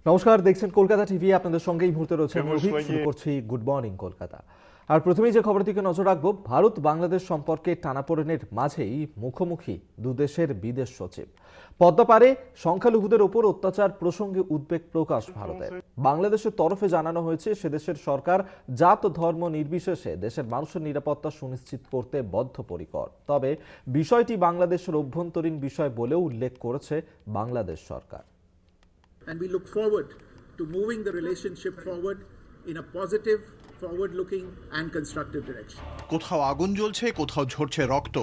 নমস্কার, দেখছেন কলকাতা টিভি। আপনাদের সঙ্গে এই মুহূর্তে রয়েছে রবি। শুরু করছি গুড মর্নিং কলকাতা। আর প্রথমেই যে খবরের দিকে নজর রাখবো, ভারত বাংলাদেশ সম্পর্কে টানাপোড়েনের মাঝেই মুখোমুখি দুদেশের বিদেশ সচিব। পদ্মাপাড়ে সংখ্যালঘুদের ওপর অত্যাচার প্রসঙ্গে উদ্বেগ প্রকাশ ভারতের। বাংলাদেশের তরফে জানানো হয়েছে সেদেশের সরকার জাত ধর্ম নির্বিশেষে দেশের মানুষের নিরাপত্তা সুনিশ্চিত করতে বদ্ধপরিকর। তবে বিষয়টি বাংলাদেশের অভ্যন্তরীণ বিষয় বলেও উল্লেখ করেছে বাংলাদেশ সরকার। And we look forward to moving the relationship forward in a positive, forward-looking and constructive direction. কোথাও আগুন জ্বলছে, কোথাও ঝরছে রক্ত।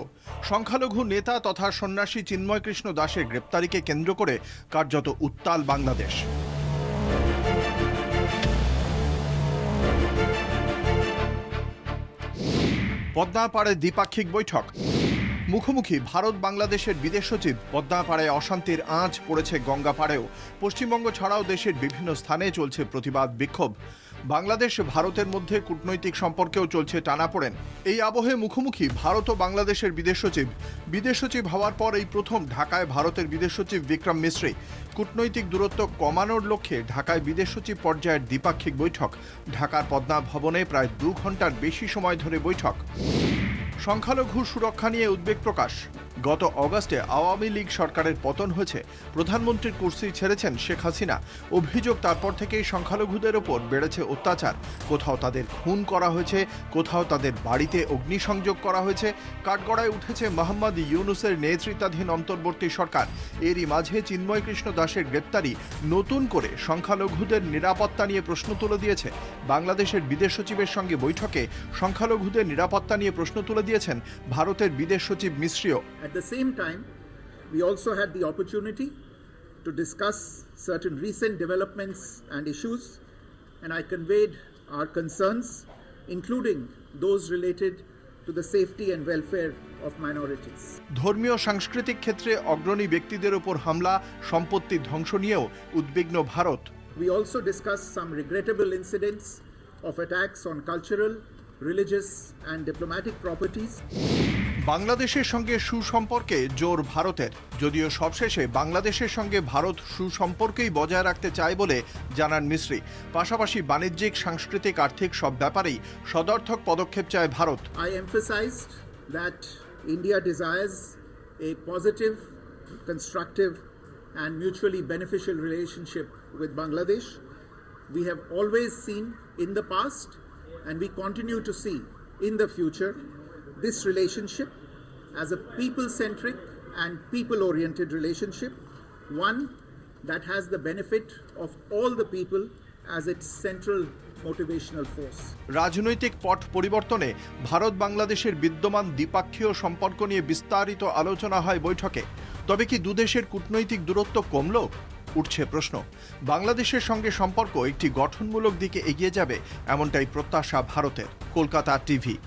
সংখ্যালঘু নেতা তথা সন্ন্যাসী চিন্ময় কৃষ্ণ দাসের গ্রেপ্তারিকে কেন্দ্র করে কার্যত উত্তাল বাংলাদেশ। পদ্মাপাড়ে দ্বিপাক্ষিক বৈঠক। মুখোমুখি ভারত বাংলাদেশের বিদেশ সচিব। পদ্মাপাড়ায় অশান্তির আঁচ পড়েছে গঙ্গাপাড়েও। পশ্চিমবঙ্গ ছাড়াও দেশের বিভিন্ন স্থানে চলছে প্রতিবাদ বিক্ষোভ। বাংলাদেশ ভারতের মধ্যে কূটনৈতিক সম্পর্কেও চলছে টানাপোড়েন। এই আবহে মুখোমুখি ভারত ও বাংলাদেশের বিদেশ সচিব। বিদেশ সচিব হওয়ার পর এই প্রথম ঢাকায় ভারতের বিদেশ সচিব বিক্রম মিশ্রি। কূটনৈতিক দূরত্ব কমানোর লক্ষ্যে ঢাকায় বিদেশ সচিব পর্যায়ের দ্বিপাক্ষিক বৈঠক। ঢাকার পদ্মা ভবনে প্রায় 2 ঘন্টার বেশি সময় ধরে বৈঠক। সংখ্যালঘু সুরক্ষা নিয়ে উদ্বেগ প্রকাশ। গত অগাস্টে আওয়ামী লীগ সরকারের পতন হয়েছে, প্রধানমন্ত্রীর কুর্সি ছেড়েছেন শেখ হাসিনা। অভিযোগ তারপর থেকেই সংখ্যালঘুদের ওপর বেড়েছে অত্যাচার। কোথাও তাদের খুন করা হয়েছে, কোথাও তাদের বাড়িতে অগ্নিসংযোগ করা হয়েছে। কাঠগড়ায় উঠেছে মোহাম্মদ ইউনূসের নেতৃত্বাধীন অন্তর্বর্তী সরকার। এরই মাঝে চিন্ময় কৃষ্ণ দাসের গ্রেপ্তারি নতুন করে সংখ্যালঘুদের নিরাপত্তা নিয়ে প্রশ্ন তুলে দিয়েছে। বাংলাদেশের বিদেশ সচিবের সঙ্গে বৈঠকে সংখ্যালঘুদের নিরাপত্তা নিয়ে প্রশ্ন তুলে দিয়েছেন ভারতের বিদেশ সচিব মিশ্রিও। At the same time, we also had the opportunity to discuss certain recent developments and issues, and I conveyed our concerns, including those related to the safety and welfare of minorities. ধর্মীয় সাংস্কৃতিক ক্ষেত্রে অগ্রণী ব্যক্তিদের উপর হামলা, সম্পত্তি ধ্বংস নিয়েও উদ্বিগ্ন Bharat. We also discussed some regrettable incidents of attacks on cultural, religious and diplomatic properties. বাংলাদেশের সঙ্গে সুসম্পর্কে জোর ভারতের, যদিও সবশেষে বাংলাদেশের সঙ্গে ভারত সুসম্পর্কেই বজায় রাখতে চায় বলে জানান মিশ্রি। পাশাপাশি বাণিজ্যিক, সাংস্কৃতিক, আর্থিক সব ব্যাপারেই সদর্থক পদক্ষেপ চায় Bharat. I emphasized that India desires a positive, constructive and mutually beneficial relationship with Bangladesh. We have always seen in the past and we continue to see in the future this relationship as a people-centric and people-oriented relationship, one that has the benefit of all the people as its central motivational force. রাজনৈতিক পট পরিবর্তনে ভারত বাংলাদেশের বিদ্যমান দ্বিপাক্ষীয় সম্পর্ক নিয়ে বিস্তারিত আলোচনা হয় বৈঠকে। তবে কি দুদেশের কূটনৈতিক দূরত্ব কমল? উঠছে প্রশ্ন। বাংলাদেশের সঙ্গে সম্পর্ক একটি গঠনমূলক দিকে এগিয়ে যাবে, এমনটাই প্রত্যাশা ভারতের। কলকাতা টিভি।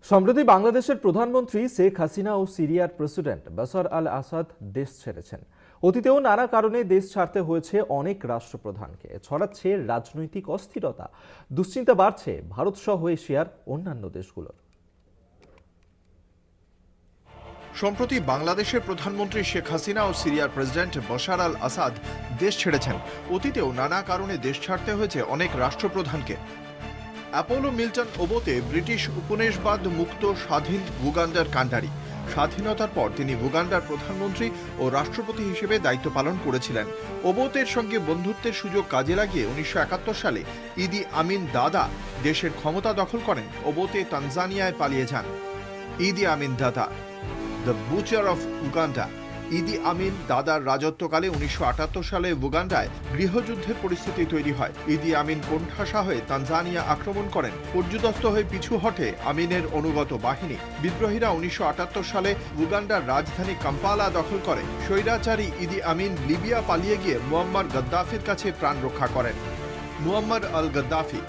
সম্প্রতি বাংলাদেশের প্রধানমন্ত্রী শেখ হাসিনা ও সিরিয়ার প্রেসিডেন্ট বাশার আল আসাদ দেশ ছেড়েছেন। অতীতেও নানা কারণে দেশ ছাড়তে হয়েছে অনেক রাষ্ট্রপ্রধানকে। ছড়াচ্ছে রাজনৈতিক অস্থিরতা, দুশ্চিন্তা বাড়ছে ভারত সহ এশিয়ার অন্যান্য দেশগুলোর। সম্প্রতি বাংলাদেশের প্রধানমন্ত্রী শেখ হাসিনা ও সিরিয়ার প্রেসিডেন্ট বাশার আল আসাদ দেশ ছেড়েছেন। অতীতেও নানা কারণে দেশ ছাড়তে হয়েছে অনেক রাষ্ট্রপ্রধানকে। অ্যাপোলো মিল্টন ওবোতে ব্রিটিশ উপনিবেশবাদ মুক্ত স্বাধীন উগান্ডার কাণ্ডারি। স্বাধীনতার পর তিনি উগান্ডার প্রধানমন্ত্রী ও রাষ্ট্রপতি হিসেবে দায়িত্ব পালন করেছিলেন। ওবোতের সঙ্গে বন্ধুত্বের সুযোগ কাজে লাগিয়ে 1971 সালে ইদি আমিন দাদা দেশের ক্ষমতা দখল করেন। ওবোতে তানজানিয়ায় পালিয়ে যান ইদি আমিন দাদা, দ্য বুচার অফ উগান্ডা। ইদি আমিন দাদার রাজত্বকালে 1978 সালে উগান্ডায় গৃহযুদ্ধের পরিস্থিতি তৈরি হয়। ইদি আমিন কোণঠাসা হয়ে তানজানিয়া আক্রমণ করেন। পর্যুদস্ত হয়ে পিছু হটে আমিনের অনুগত বাহিনী। বিদ্রোহীরা 1978 সালে উগান্ডার রাজধানী কাম্পালা দখল করে। স্বৈরাচারী ইদি আমিন লিবিয়া পালিয়ে গিয়ে মুয়াম্মার গাদ্দাফির কাছে প্রাণ রক্ষা করেন। মুয়াম্মার আল গাদ্দাফি।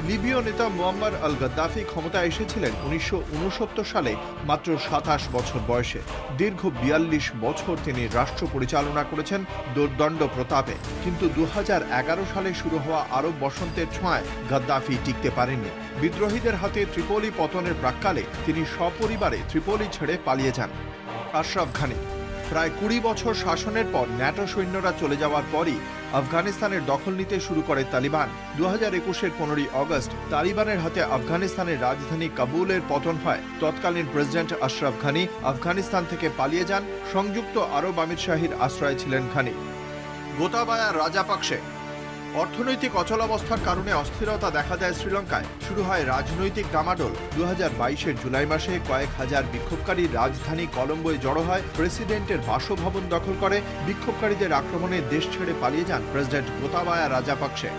লিবীয় নেতা মুয়াম্মার আল গাদ্দাফি ক্ষমতায় এসেছিলেন 1969 সালে মাত্র 27 বছর বয়সে। দীর্ঘ 42 বছর তিনি রাষ্ট্র পরিচালনা করেছেন দুর্দণ্ড প্রতাপে। কিন্তু 2011 সালে শুরু হওয়া আরব বসন্তের ছোঁয়ায় গাদ্দাফি টিকতে পারেননি। বিদ্রোহীদের হাতে ত্রিপোলি পতনের প্রাক্কালে তিনি সপরিবারে ত্রিপোলি ছেড়ে পালিয়ে যান। আশরাফ ঘানি। প্রায় ২০ বছর শাসনের পর ন্যাটো সৈন্যরা চলে যাওয়ার পরই আফগানিস্তানের দখল নিতে শুরু করে তালিবান। 2021-এর 15ই আগস্ট তালিবানের হাতে আফগানিস্তানের রাজধানী কাবুলের পতন হয়। তৎকালীন প্রেসিডেন্ট আশরাফ ঘানি আফগানিস্তান থেকে পালিয়ে যান। সংযুক্ত আরব আমিরশাহীর আশ্রয়ে ছিলেন ঘানি। গোতাবায়া রাজাপাকসে। অর্থনৈতিক অচলাবস্থার কারণে অস্থিরতা দেখা দেয় শ্রীলঙ্কায়। শুরু হয় রাজনৈতিক ডামাডোল। 2022-এর জুলাই মাসে কয়েক হাজার বিক্ষোভকারী রাজধানী কলম্বোয় জড়ো হয়। প্রেসিডেন্টের বাসভবন দখল করে। বিক্ষোভকারীদের আক্রমণে দেশ ছেড়ে পালিয়ে যান প্রেসিডেন্ট গোতাবায়া রাজাপাকসে।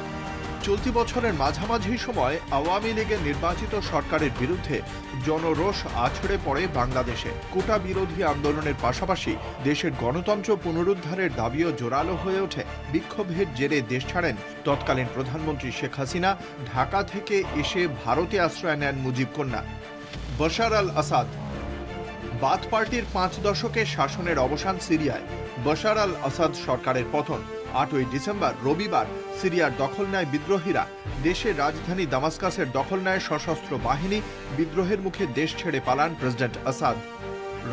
চলতি বছরের মাঝামাঝি সময় আওয়ামী লীগের নির্বাচিত সরকারের বিরুদ্ধে জনরোষ আছড়ে পড়ে বাংলাদেশে। কোটা বিরোধী আন্দোলনের পাশাপাশি দেশের গণতন্ত্র পুনরুদ্ধারের দাবিও জোরালো হয়ে ওঠে। বিক্ষোভের জেরে দেশ ছাড়েন তৎকালীন প্রধানমন্ত্রী শেখ হাসিনা। ঢাকা থেকে এসে ভারতে আশ্রয় নেন মুজিব কন্যা বশার আল আসাদ। বাথ পার্টির 5 দশকের শাসনের অবসান সিরিয়ায়। বশার আল আসাদ সরকারের পতন। 8ই ডিসেম্বর রবিবার সিরিয়ার দখল নেয় বিদ্রোহীরা। দেশের রাজধানী দামাস্কাসের দখল নেয় সশস্ত্র বাহিনী। বিদ্রোহের মুখে দেশ ছেড়ে পালান প্রেসিডেন্ট আসাদ।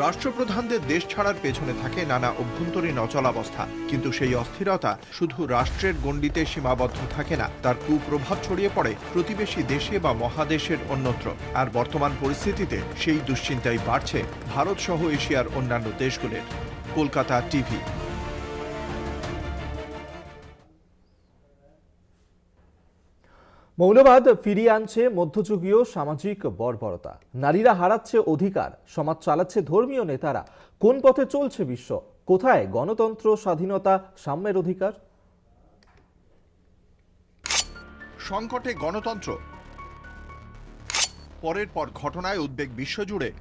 রাষ্ট্রপ্রধানদের দেশ ছাড়ার পেছনে থাকে নানা অভ্যন্তরীণ অচলাবস্থা। কিন্তু সেই অস্থিরতা শুধু রাষ্ট্রের গণ্ডিতে সীমাবদ্ধ থাকে না, তার কুপ্রভাব ছড়িয়ে পড়ে প্রতিবেশী দেশে বা মহাদেশের অন্যত্র। আর বর্তমান পরিস্থিতিতে সেই দুশ্চিন্তাই বাড়ছে ভারত সহ এশিয়ার অন্যান্য দেশগুলির। কলকাতা টিভি। মৌলবাদ ফিরিয়ে আনছে মধ্যযুগীয় সামাজিক বর্বরতা। নারীরা হারাচ্ছে অধিকার। সমাজ চালাচ্ছে ধর্মীয় নেতারা। কোন পথে চলছে বিশ্ব? কোথায় গণতন্ত্র, স্বাধীনতা, সাম্যের অধিকার? সংকটে গণতন্ত্র। পরের পর ঘটনায় উদ্বেগ বিশ্বজুড়ে।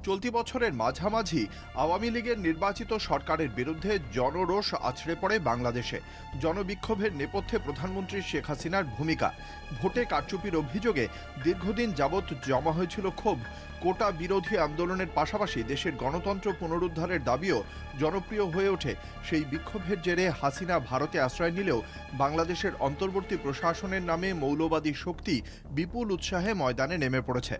চলতি বছরের মাঝামাঝি আওয়ামী লীগের নির্বাচিত সরকারের বিরুদ্ধে জনরোষ আছড়ে পড়ে বাংলাদেশে। জনবিক্ষোভের নেপথ্যে প্রধানমন্ত্রী শেখ হাসিনার ভূমিকা। ভোটে কারচুপির অভিযোগে দীর্ঘদিন যাবৎ জমা হয়েছিল ক্ষোভ। কোটা বিরোধী আন্দোলনের পাশাপাশি দেশের গণতন্ত্র পুনরুদ্ধারের দাবিও জনপ্রিয় হয়ে ওঠে। সেই বিক্ষোভের জেরে হাসিনা ভারতে আশ্রয় নিলেও বাংলাদেশের অন্তর্বর্তী প্রশাসনের নামে মৌলবাদী শক্তি বিপুল উৎসাহে ময়দানে নেমে পড়েছে।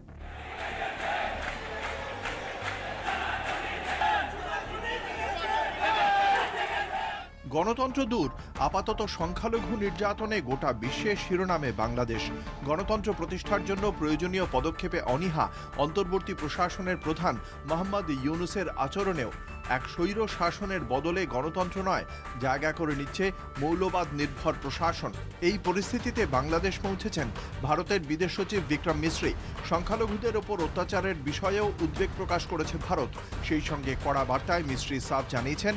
গণতন্ত্র দূর, আপাতত সংখ্যালঘু নির্যাতনে গোটা বিশ্বের শিরোনামে বাংলাদেশ। গণতন্ত্র প্রতিষ্ঠার জন্য প্রয়োজনীয় পদক্ষেপে অনীহা অন্তর্বর্তী প্রশাসনের প্রধান মোহাম্মদ ইউনূসের আচরণেও। এক স্বৈর শাসনের বদলে গণতন্ত্র নয়, জায়গা করে নিচ্ছে মৌলবাদ নির্ভর প্রশাসন। এই পরিস্থিতিতে বাংলাদেশ পৌঁছেছেন ভারতের বিদেশ সচিব বিক্রম মিশ্রি। সংখ্যালঘুদের ওপর অত্যাচারের বিষয়েও উদ্বেগ প্রকাশ করেছে ভারত। সেই সঙ্গে কড়া বার্তায় মিশ্রি সাফ জানিয়েছেন,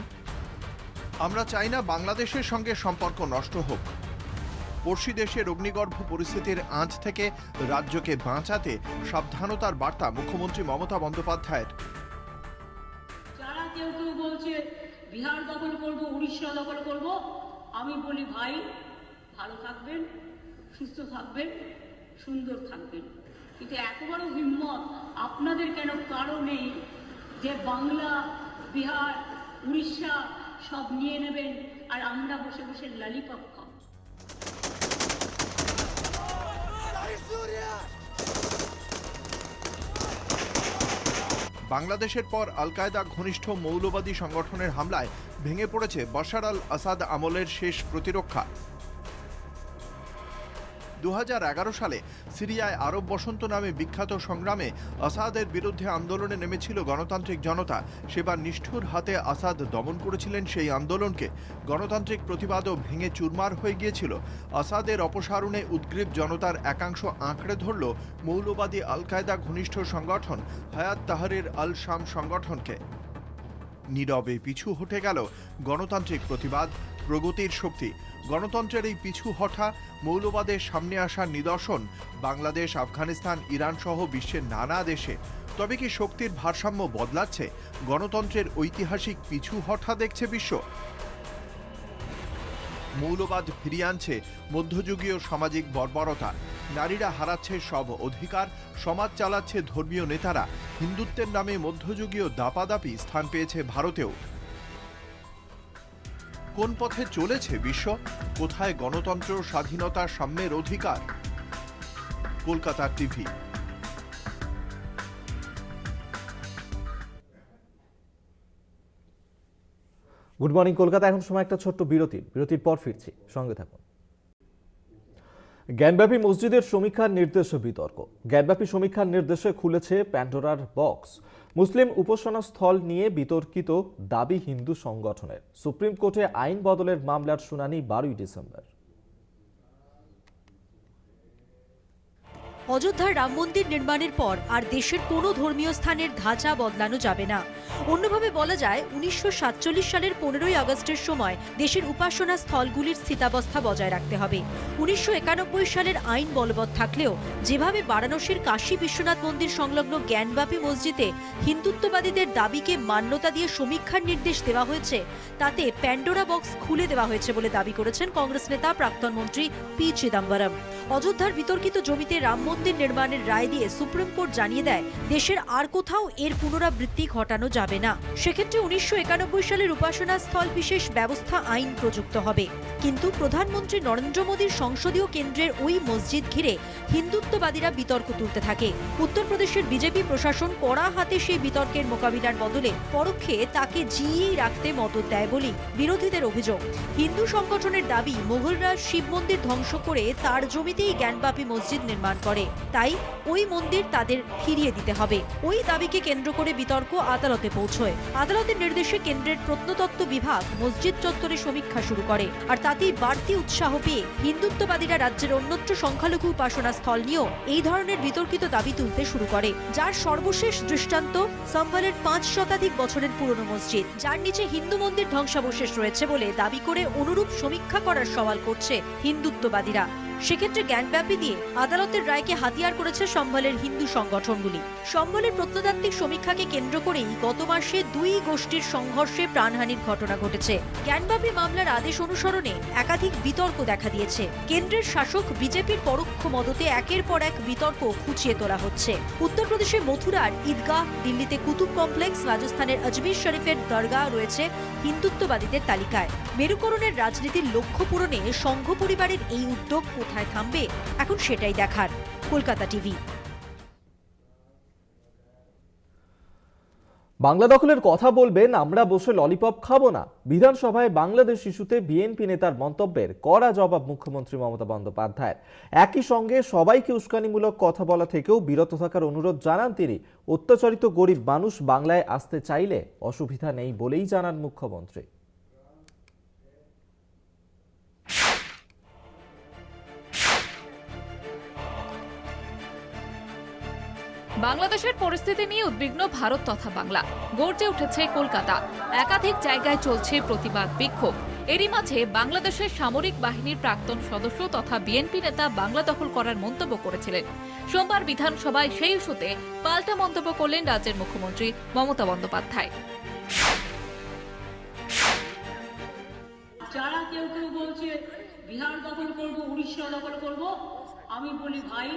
আমরা চাই না বাংলাদেশের সঙ্গে সম্পর্ক নষ্ট হোক। পড়শি দেশের অগ্নিগর্ভ পরিস্থিতির আঁচ থেকে রাজ্যকে বাঁচাতে সাবধানতার বার্তা মুখ্যমন্ত্রী মমতা বন্দ্যোপাধ্যায়ের। যারা কেউ কেউ বলছে বিহার দখল করব, উড়িষ্যা দখল করব, আমি বলি ভাই ভালো থাকবেন, সুস্থ থাকবেন, সুন্দর থাকবেন। কিন্তু এত বড় হিম্মত আপনাদের কেন কারো নেই যে বাংলা, বিহার, উড়িষ্যা সব নিয়ে নেবেন আর আমরা বসে বসে ললিপপ খাবো। বাংলাদেশের পর আল কায়দা ঘনিষ্ঠ মৌলবাদী সংগঠনের হামলায় ভেঙে পড়েছে বশার আল আসাদ আমলের শেষ প্রতিরক্ষা। 2011 সালে সিরিয়ায় আরব বসন্ত নামে বিখ্যাত সংগ্রামে আসাদের বিরুদ্ধে আন্দোলনে নেমেছিল গণতান্ত্রিক জনতা। সেবার নিষ্ঠুর হাতে আসাদ দমন করেছিলেন সেই আন্দোলনকে। গণতান্ত্রিক প্রতিবাদও ভেঙে চুরমার হয়ে গিয়েছিল। আসাদের অপসারণে উদ্গ্রীব জনতার একাংশ আঁকড়ে ধরল মৌলবাদী আল কায়দা ঘনিষ্ঠ সংগঠন হায়াত তাহরির আল শাম সংগঠনকে। নীরবে পিছু হটে গেল গণতান্ত্রিক প্রতিবাদ, প্রগতির শক্তি। গণতন্ত্রের এই পিছু হঠা মৌলবাদের সামনে আসার নিদর্শন বাংলাদেশ, আফগানিস্তান, ইরান সহ বিশ্বের নানা দেশে। তবে কি শক্তির ভারসাম্য বদলাচ্ছে? গণতন্ত্রের ঐতিহাসিক পিছু হঠা দেখছে বিশ্ব। মৌলবাদ ফিরিয়ে আনছে মধ্যযুগীয় সামাজিক বর্বরতা। নারীরা হারাচ্ছে সব অধিকার। সমাজ চালাচ্ছে ধর্মীয় নেতারা। হিন্দুত্বের নামে মধ্যযুগীয় দাপাদাপি স্থান পেয়েছে ভারতেও। কোন পথে চলেছে বিশ্ব? কোথায় গণতন্ত্র, স্বাধীনতা, সাম্যের অধিকার? Kolkata TV. Good morning Kolkata. এখন সময় একটা ছোট্ট বিরতির পর ফিরছি, সঙ্গে থাকুন। জ্ঞানব্যাপী মসজিদের সমীক্ষার নির্দেশে বিতর্ক। জ্ঞানব্যাপী সমীক্ষার নির্দেশে খুলেছে প্যান্ডোরার বক্স। মুসলিম উপাসনা স্থল নিয়ে বিতর্কিত দাবি হিন্দু সংগঠনের। সুপ্রিম কোর্টে আইন বদলের মামলার শুনানি 12 ডিসেম্বর। অযোধ্যার রাম মন্দির নির্মাণের পর আর দেশের কোনো ধর্মীয় স্থানের ধাঁচা বদলানো যাবে না। অন্যভাবে বলা যায়, 1947 সালের 15ই আগস্টের সময় দেশের উপাসনা স্থলগুলির স্থিতাবস্থা বজায় রাখতে হবে। 1991 সালের আইন বলবৎ থাকলেও যেভাবে বারাণসীর কাশী বিশ্বনাথ মন্দির সংলগ্ন জ্ঞানব্যাপী মসজিদে হিন্দুত্ববাদীদের দাবিকে মান্যতা দিয়ে সমীক্ষার নির্দেশ দেওয়া হয়েছে, তাতে প্যান্ডোরা বক্স খুলে দেওয়া হয়েছে বলে দাবি করেছেন কংগ্রেস নেতা প্রাক্তন মন্ত্রী পি চিদম্বরম। অযোধ্যার বিতর্কিত জমিতে রাম মন্দির নির্মাণের রায় দিয়ে সুপ্রিম কোর্ট জানিয়ে দেয়, দেশের আর কোথাও এর পুনরাবৃত্তি ঘটানো যাবে না। সেক্ষেত্রে 1991 সালের উপাসনা স্থল বিশেষ ব্যবস্থা আইন প্রযুক্ত হবে। কিন্তু প্রধানমন্ত্রী নরেন্দ্র মোদীর সংসদীয় কেন্দ্রের ওই মসজিদ ঘিরে হিন্দুত্ববাদীরা বিতর্ক তুলতে থাকে। উত্তরপ্রদেশের বিজেপি প্রশাসন কড়া হাতে সেই বিতর্কের মোকাবিলার বদলে পরোক্ষে তাকে জিইয়েই রাখতে মদত দেয় বলে বিরোধীদের অভিযোগ। হিন্দু সংগঠনের দাবি, মোগলরা শিব মন্দির ধ্বংস করে তার জমিতেই জ্ঞানব্যাপী মসজিদ নির্মাণ করে, তাই ওই মন্দির তাদের ফিরিয়ে দিতে হবে। ওই দাবিকে কেন্দ্র করে বিতর্ক আদালতে পৌঁছয়। আদালতের নির্দেশে কেন্দ্রের প্রত্নতত্ত্ব বিভাগ মসজিদ চত্বরে সমীক্ষা শুরু করে। আর তাতেই বাড়তি উৎসাহ পেয়ে হিন্দুত্ববাদীরা রাজ্যের অন্যত্র সংখ্যালঘু উপাসনা স্থল নিয়েও এই ধরনের বিতর্কিত দাবি তুলতে শুরু করে। যার সর্বশেষ দৃষ্টান্ত সম্ভলের 5 শতাধিক বছরের পুরনো মসজিদ, যার নিচে হিন্দু মন্দির ধ্বংসাবশেষ রয়েছে বলে দাবি করে অনুরূপ সমীক্ষা করার সওয়াল করছে হিন্দুত্ববাদীরা। সেক্ষেত্রে জ্ঞানব্যাপী দিয়ে আদালতের রায়কে হাতিয়ার করেছে সম্ভলের হিন্দু সংগঠনগুলি। সম্ভলের প্রত্নতাত্ত্বিক সমীক্ষাকে কেন্দ্র করেই গত মাসে 2 গোষ্ঠীর সংঘর্ষে প্রাণহানির ঘটনা ঘটেছে। জ্ঞানব্যাপী মামলার আদেশ অনুসরণে একাধিক বিতর্ক দেখা দিয়েছে। কেন্দ্রের শাসক বিজেপির পরোক্ষ মদতে একের পর এক বিতর্ক খুঁচিয়ে তোলা হচ্ছে। উত্তরপ্রদেশের মথুরার ঈদগাহ, দিল্লিতে কুতুব কমপ্লেক্স, রাজস্থানের আজমির শরীফের দরগাহ রয়েছে হিন্দুত্ববাদীদের তালিকায়। মেরুকরণের রাজনীতির লক্ষ্য পূরণে সংঘ পরিবারের এই উদ্যোগ কোথায় থামবে, এখন সেটাই দেখার। কলকাতা টিভি। বাংলা দখলের কথা বলবেন, আমরা বসে ললিপপ খাবো না। বিধানসভায় বাংলাদেশ ইস্যুতে বিএনপি নেতার মন্তব্যের কড়া জবাব মুখ্যমন্ত্রী মমতা বন্দ্যোপাধ্যায়ের। একই সঙ্গে সবাইকে উস্কানিমূলক কথা বলা থেকেও বিরত থাকার অনুরোধ জানান তিনি। অত্যাচারিত গরিব মানুষ বাংলায় আসতে চাইলে অসুবিধা নেই বলেই জানান মুখ্যমন্ত্রী। বাংলাদেশের পরিস্থিতি নিয়ে উদ্বিগ্ন ভারত তথা বাংলা। গর্জে উঠেছে কলকাতা। একাধিক জায়গায় চলছে প্রতিবাদ বিক্ষোভ। এরই মাঝে বাংলাদেশের সামরিক বাহিনীর প্রাক্তন সদস্য তথা বিএনপি নেতা বাংলা দখল করার মন্তব্য করেছিলেন। সোমবার বিধানসভায় সেই ইস্যুতে পাল্টা মন্তব্য করলেন রাজ্যের মুখ্যমন্ত্রী মমতা বন্দ্যোপাধ্যায়। যারা কেউ কেউ বলছে বিহার দখল করব, উড়িষ্যা দখল করব, আমি বলি ভাই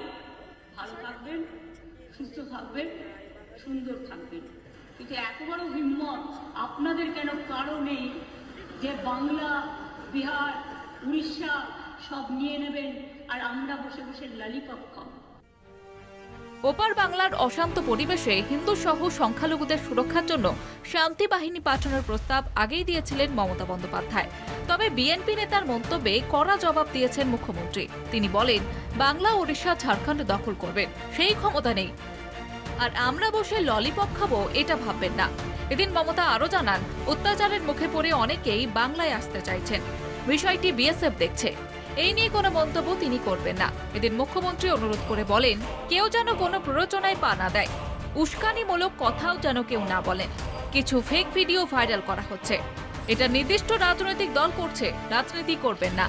ভালো থাকবেন, সুস্থ থাকবেন, সুন্দর থাকবেন। কিন্তু এত বড় হিম্মত আপনাদের কেন কারো নেই যে বাংলা, বিহার, উড়িষ্যা সব নিয়ে নেবেন আর আমরা বসে বসে ললিপপ খাবো। ওপার বাংলার অশান্ত পরিবেশে হিন্দু সহ সংখ্যালঘুদের সুরক্ষার জন্য শান্তি বাহিনী পাঠানোর প্রস্তাব আগেই দিয়েছিলেন মমতা বন্দ্যোপাধ্যায়। তবে বিএনপি নেতার মন্তব্যে কড়া জবাব দিয়েছেন মুখ্যমন্ত্রী। তিনি বলেন, বাংলা, ওড়িশা, ঝাড়খণ্ড দখল করবেন, সেই ক্ষমতা নেই। আর আমরা বসে ললিপপ খাবো এটা ভাববেন না। এদিন মমতা আরও জানান, অত্যাচারের মুখে পড়ে অনেকেই বাংলায় আসতে চাইছেন। বিষয়টি বিএসএফ দেখছে। এই নিয়ে কোনো মন্তব্য তিনি করবেন না। এদিন মুখ্যমন্ত্রী অনুরোধ করে বলেন, কেউ যেন কোনো প্ররোচনায় পা না দেয়, উস্কানিমূলক কথাও যেন কেউ না বলেন। কিছু ফেক ভিডিও ভাইরাল করা হচ্ছে, এটা নির্দিষ্ট রাজনৈতিক দল করছে, রাজনীতি করবেন না।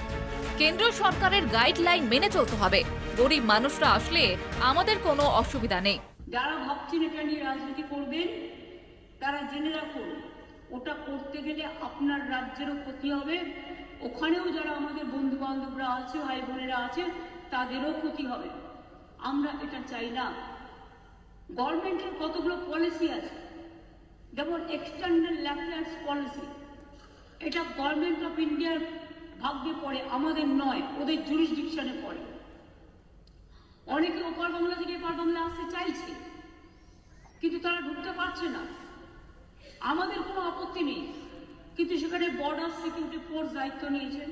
কেন্দ্র সরকারের গাইডলাইন মেনে চলতে হবে। গরিব মানুষরা আসলে আমাদের কোনো অসুবিধা নেই। যারা ভাবছেন এটা নিয়ে রাজনীতি করবেন, তারা জেনে রাখুন, ওটা করতে গেলে আপনার রাজ্যেরও ক্ষতি হবে, ওখানেও যারা আমাদের বন্ধু বান্ধবরা আছে, ভাই বোনেরা আছে, তাদেরও ক্ষতি হবে। আমরা এটা চাই না। গভর্নমেন্টের কতগুলো পলিসি আছে, যেমন এক্সটার্নাল অ্যাফেয়ার্স পলিসি, এটা গভর্নমেন্ট অফ ইন্ডিয়ার ভাগ্যে পড়ে, আমাদের নয়, ওদের জুরিসডিকশনে পড়ে। অনেকে ওপার বাংলা থেকে এপার বাংলা আসতে চাইছে, কিন্তু তারা ঢুকতে পারছে না। আমাদের কোনো আপত্তি নেই, কিন্তু সেখানে বর্ডার সিকিউরিটি ফোর্স দায়িত্ব নিয়েছেন,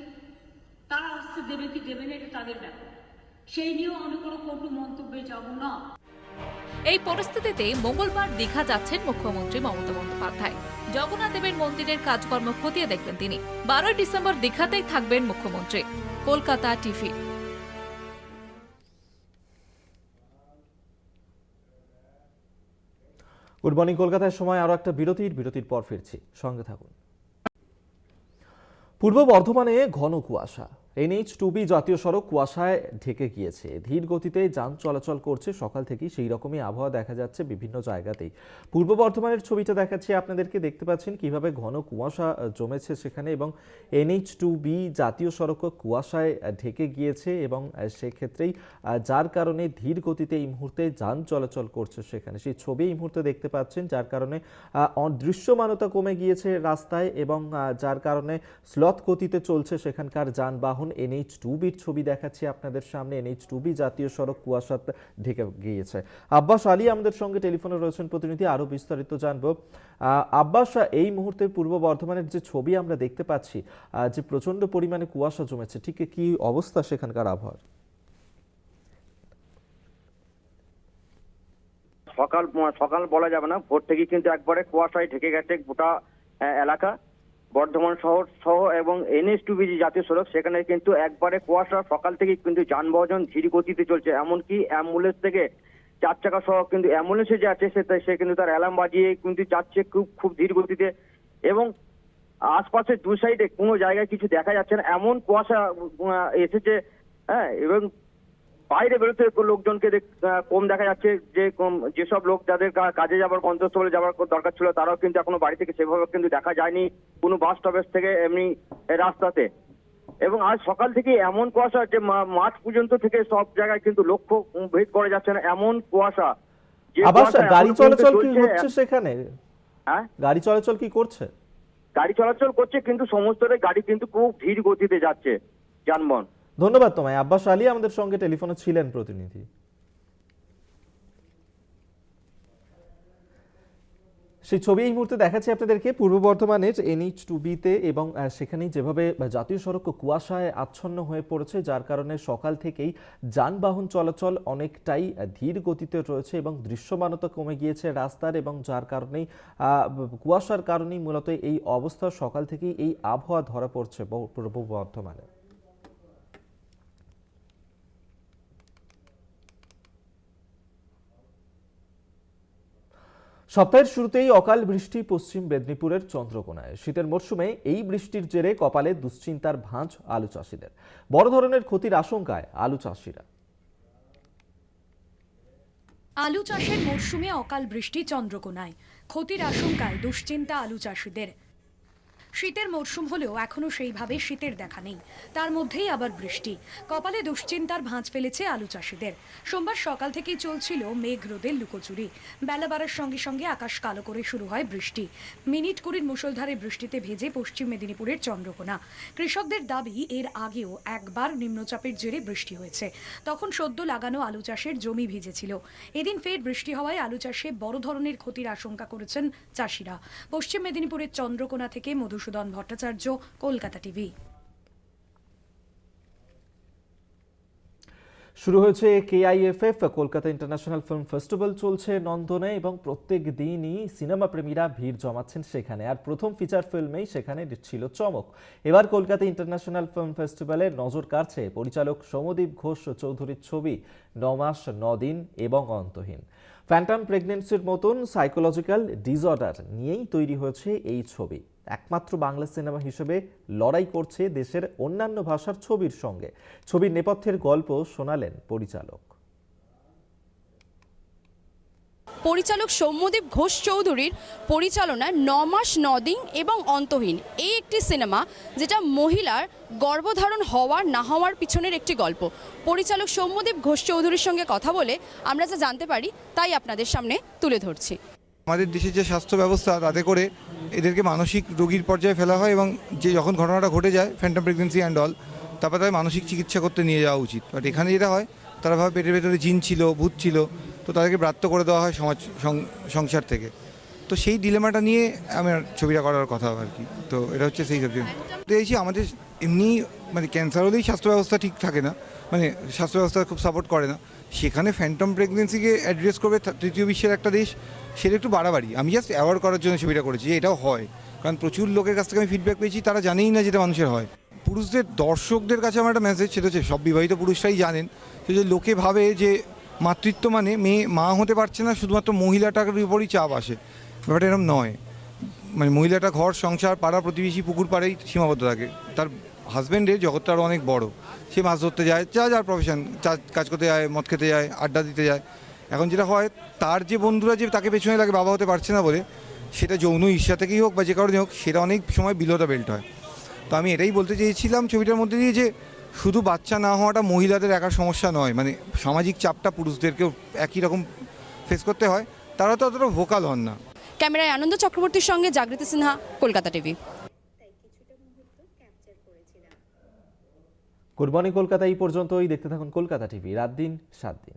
তারা আসতে দেবে কি দেবে না এটা তাদের ব্যাপার, সেই নিয়েও আমি কোনো কটু মন্তব্যে যাব না। এই পরিস্থিতিতে মঙ্গলবার দীঘা যাচ্ছেন মুখ্যমন্ত্রী মমতা বন্দ্যোপাধ্যায়। জগন্নাথ দেবের মন্দিরের কাজকর্ম খতিয়ে দেখবেন তিনি। 12 ডিসেম্বর দীঘাতেই থাকবেন মুখ্যমন্ত্রী। কলকাতা টিভি। গুড মর্নিং কলকাতার সময় আরও একটা বিরতির পর ফিরছি, সঙ্গে থাকুন। পূর্ব বর্ধমানে ঘন কুয়াশা, NH2B জাতীয় সড়ক কুয়াশায় ঢেকে গিয়েছে। ধীর গতিতে যান চলাচল করছে সকাল থেকেই, সেই রকমই আবহাওয়া দেখা যাচ্ছে বিভিন্ন জায়গাতেই। পূর্ব বর্ধমানের ছবিটা দেখাচ্ছি আপনাদেরকে, দেখতে পাচ্ছেন কিভাবে ঘন কুয়াশা জমেছে সেখানে, এবং NH2B জাতীয় সড়ক কুয়াশায় ঢেকে গিয়েছে এবং সেক্ষেত্রেই যার কারণে ধীর গতিতে এই মুহূর্তে যান চলাচল করছে সেখানে, সেই ছবি এই মুহূর্তে দেখতে পাচ্ছেন। যার কারণে দৃশ্যমানতা কমে গিয়েছে রাস্তায় এবং যার কারণে স্লথ গতিতে চলছে সেখানকার যানবাহন। NH2Bর ছবি দেখাচ্ছি আপনাদের সামনে। NH2B জাতীয় সড়ক কুয়াশাতে ঢেকে গিয়েছে। আব্বাস আলী আমাদের সঙ্গে টেলিফোনে রয়েছেন প্রতিনিধি, আরো বিস্তারিত জানবো। আব্বাস, এই মুহূর্তে পূর্ব বর্ধমানের যে ছবি আমরা দেখতে পাচ্ছি, যে প্রচন্ড পরিমাণে কুয়াশা জমেছে, ঠিক কি অবস্থা সেখানকার আবহাওয়ার? সকাল বলা যাবে না, ভোর থেকে কিন্তু একবারে কুয়াশায় ঢেকে গেছে গোটা এলাকা। বর্ধমান শহর সহ এবং NH2B জাতীয় সড়ক, সেখানে কিন্তু একবারে কুয়াশা। সকাল থেকে কিন্তু যানবাহন ধীর গতিতে চলছে, এমনকি অ্যাম্বুলেন্স থেকে 4 চাকা সহ কিন্তু অ্যাম্বুলেন্সে যে আছে সে কিন্তু তার অ্যালার্ম বাজিয়ে কিন্তু যাচ্ছে খুব ধীর গতিতে। এবং আশপাশে দু সাইডে কোনো জায়গায় কিছু দেখা যাচ্ছে না, এমন কুয়াশা এসেছে। হ্যাঁ, এবং বাইরে বেরোতে লোকজনকে কম দেখা যাচ্ছে। যেসব লোক যাদের কাজে যাবার গন্তব্যস্থলে যাবার দরকার ছিল তারাও কিন্তু এখনো বাড়ি থেকে সেভাবে কিন্তু দেখা যায়নি কোনো বাস স্টপেজ থেকে এমনি রাস্তাতে। এবং আজ সকাল থেকে এমন কুয়াশা যে মাঠ পর্যন্ত থেকে সব জায়গায় কিন্তু লক্ষ্য ভেদ করা যাচ্ছে না, এমন কুয়াশা। গাড়ি চলাচল কি হচ্ছে সেখানে? হ্যাঁ, গাড়ি চলাচল কি করছে? গাড়ি চলাচল করছে, কিন্তু সমস্ত গাড়ি কিন্তু খুব ধীর গতিতে যাচ্ছে যানবাহন। ধন্যবাদ তোমায়। আব্বাস আলী আমাদের সঙ্গে টেলিফোনে ছিলেন প্রতিনিধি। সেই ছবি এই মুহূর্তে দেখাচ্ছি আপনাদেরকে পূর্ব বর্ধমানের NH2Bতে, এবং সেখানেই যেভাবে জাতীয় সড়ক কুয়াশায় আচ্ছন্ন হয়ে পড়েছে, যার কারণে সকাল থেকেই যানবাহন চলাচল অনেকটাই ধীর গতিতে রয়েছে এবং দৃশ্যমানতা কমে গিয়েছে রাস্তার, এবং যার কারণেই কুয়াশার কারণেই মূলত এই অবস্থা। সকাল থেকেই এই আবহাওয়া ধরা পড়ছে পূর্ব বর্ধমানে। সপ্তাহের শুরুতেই অকাল বৃষ্টি পশ্চিম মেদিনীপুরের চন্দ্রকোনায়। শীতের মরশুমে এই বৃষ্টির জেরে কপালে দুশ্চিন্তার ভাঁজ আলু চাষিদের। বড় ধরনের ক্ষতির আশঙ্কায় আলু চাষিরা। আলু চাষের মরশুমে অকাল বৃষ্টি চন্দ্রকোনায়, ক্ষতির আশঙ্কায় দুশ্চিন্তা আলু চাষিদের। শীতের মরশুম হলেও এখনো সেইভাবে শীতের দেখা নেই, তার মধ্যেই আবার বৃষ্টি, কপালে দুশ্চিন্তার ভাঁজ ফেলেছে আলু চাষিদের। সোমবার সকাল থেকেই চলছিল মেঘ রোদের লুকোচুরি। বেলা বাড়ার সঙ্গে সঙ্গে আকাশ কালো করে শুরু হয় বৃষ্টি। মিনিট 20 মুষলধারে বৃষ্টিতে ভেজে পশ্চিম মেদিনীপুরের চন্দ্রকোনা। কৃষকদের দাবি, এর আগেও একবার নিম্নচাপের জেরে বৃষ্টি হয়েছে, তখন সদ্য লাগানো আলু চাষের জমি ভিজেছিল। এদিন ফের বৃষ্টি হওয়ায় আলু চাষে বড় ধরনের ক্ষতির আশঙ্কা করেছেন চাষিরা। পশ্চিম মেদিনীপুরের চন্দ্রকোনা থেকে মধুসূদন ভট্টাচার্য, কলকাতা টিভি। শুরু হয়েছে KIFF Kolkata international film festival, চলছে নন্দনে, এবং প্রত্যেক দিনই সিনেমা প্রেমীরা ভিড় জমাচ্ছেন সেখানে। আর প্রথম ফিচার ফিল্মেই সেখানে ছিল চমক। এবার কলকাতা ইন্টারন্যাশনাল ফিল্ম ফেস্টিভ্যালে নজর কাড়ছে পরিচালক সৌম্যদীপ ঘোষ চৌধুরীর ছবি 9 মাস 9 দিন এবং অন্তহীন। ফ্যান্টম প্রেগনেন্সির মতন সাইকোলজিক্যাল ডিসঅর্ডার নিয়েই তৈরি হয়েছে এই ছবি। একমাত্র বাংলা সিনেমা হিসেবে লড়াই করছে দেশের অন্যান্য ভাষার ছবির সঙ্গে। ছবির নেপথ্যের গল্প শোনালেন পরিচালক। পরিচালক সৌম্যদীপ ঘোষ চৌধুরীর পরিচালনায় 9 মাস 9 দিন এবং অন্তহীন এই একটি সিনেমা, যেটা মহিলার গর্ভধারণ হওয়ার না হওয়ার পিছনের একটি গল্প। পরিচালক সৌম্যদীপ ঘোষ চৌধুরীর সঙ্গে কথা বলে আমরা যা জানতে পারি তাই আপনাদের সামনে তুলে ধরছি। আমাদের দেশের যে স্বাস্থ্য ব্যবস্থা, তাতে করে এদেরকে মানসিক রোগীর পর্যায়ে ফেলা হয়, এবং যে যখন ঘটনাটা ঘটে যায় ফ্যান্টম প্রেগনেন্সি অ্যান্ড অল, তারপর তাদের মানসিক চিকিৎসা করতে নিয়ে যাওয়া উচিত। বাট এখানে যেটা হয়, তারা ভাবে পেটের ভেতরে জিন ছিল, ভূত ছিল, তো তাদেরকে ব্রাত্য করে দেওয়া হয় সমাজ সংসার থেকে। তো সেই ডিলেমাটা নিয়ে আমার ছবিটা করার কথা আর কি। তো এটা হচ্ছে সেই সাবজেক্ট দেখেছি। আমাদের এমনি মানে ক্যান্সার হলেই স্বাস্থ্য ব্যবস্থা ঠিক থাকে না, মানে স্বাস্থ্য ব্যবস্থা খুব সাপোর্ট করে না, সেখানে ফ্যান্টম প্রেগনেন্সিকে অ্যাড্রেস করবে তৃতীয় বিশ্বের একটা দেশ, সেটা একটু বাড়াবাড়ি। আমি জাস্ট অ্যাওয়ার্ড করার জন্য ছবিটা করেছি যে এটাও হয়, কারণ প্রচুর লোকের কাছ থেকে আমি ফিডব্যাক পেয়েছি, তারা জানেই না যেটা মানুষের হয়। পুরুষদের দর্শকদের কাছে আমার একটা মেসেজ, সেটা হচ্ছে সব বিবাহিত পুরুষরাই জানেন যে লোকে ভাবে যে মাতৃত্ব মানে মেয়ে মা হতে পারছে না, শুধুমাত্র মহিলাটার উপরই চাপ আসে। ব্যাপারটা এরকম নয়, মানে মহিলাটা ঘর সংসার পাড়া প্রতিবেশী পুকুর পাড়েই সীমাবদ্ধ থাকে। তার হাজব্যান্ডের জগৎটা আরও অনেক বড়, সে মাছ ধরতে যায়, যার প্রফেশন, কাজ করতে যায়, মদ খেতে যায়, আড্ডা দিতে যায়। এখন যেটা হয়, তার যে বন্ধুরা যে তাকে পেছনে লাগে বাবা হতে পারছে না বলে, সেটা যৌন ঈর্ষা থেকেই হোক বা যে কারণে হোক, সেটা অনেক সময় বিলো দ্য বেল্ট হয়। তো আমি এটাই বলতে চেয়েছিলাম ছবিটার মধ্যে দিয়ে যে শুধু বাচ্চা না হওয়াটা মহিলাদের একার সমস্যা নয়, মানে সামাজিক চাপটা পুরুষদেরকেও একই রকম ফেস করতে হয়, তারা তো অতটা ভোকাল হন না। ক্যামেরায় আনন্দ চক্রবর্তীর সঙ্গে Jagriti Sinha, Kolkata TV. Good morning Kolkata এই পর্যন্তই। দেখতে থাকুন কলকাতা টিভি, রাত দিন 7 দিন।